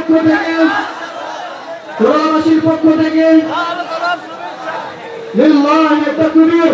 পক্ষ থেকে কোরআনবাসীর পক্ষ থেকে লিল্লাহি তাকবীর।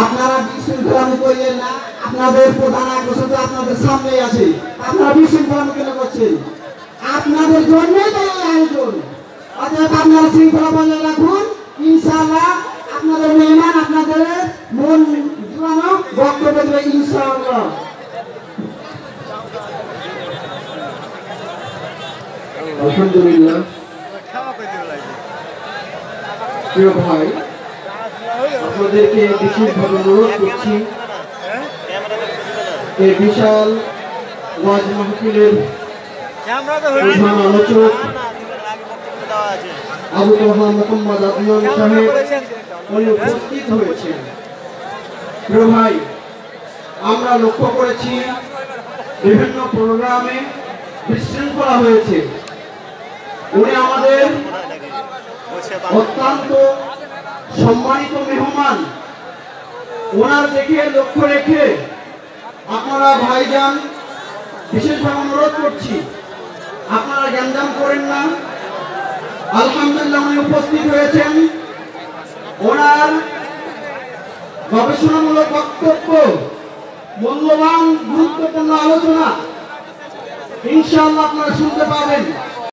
আপনারা বিশৃঙ্খলা করিলেন না, আপনাদের প্রধান আকর্ষণ তো আপনাদের সামনেই আছে। আপনারা বিশৃঙ্খলা কেন করছেন? আপনাদের জন্যই তো এই আয়োজন। অতএব আপনারা শৃঙ্খলা বজায় রাখুন, ইনশাআল্লাহ আপনাদের মেহমান আপনাদের মন জুড়ানো বক্তব্য দেবে ইনশাআল্লাহ। আলহামদুলিল্লাহ। প্রিয় ভাই, আপনাদেরকে বিশেষভাবে অনুরোধ করছি এই বিশাল ওয়াজ মাহফিলের প্রধান আলোচক আবু তোহা মোহাম্মদ আদনান সাহেব উনি উপস্থিত হয়েছেন। প্রিয় ভাই, আমরা লক্ষ্য করেছি বিভিন্ন প্রোগ্রামে বিশৃঙ্খলা হয়েছে। উনি আমাদের অত্যন্ত সম্মানিত মেহমান, ওনার দিকে লক্ষ্য রেখে আপনারা ভাইজান বিশেষভাবে অনুরোধ করছি আপনারা গ্যাঞ্জাম করেন না। আলহামদুলিল্লাহ উনি উপস্থিত হয়েছেন, ওনার গবেষণামূলক বক্তব্য, মূল্যবান গুরুত্বপূর্ণ আলোচনা ইনশাআল্লাহ আপনারা শুনতে পাবেন।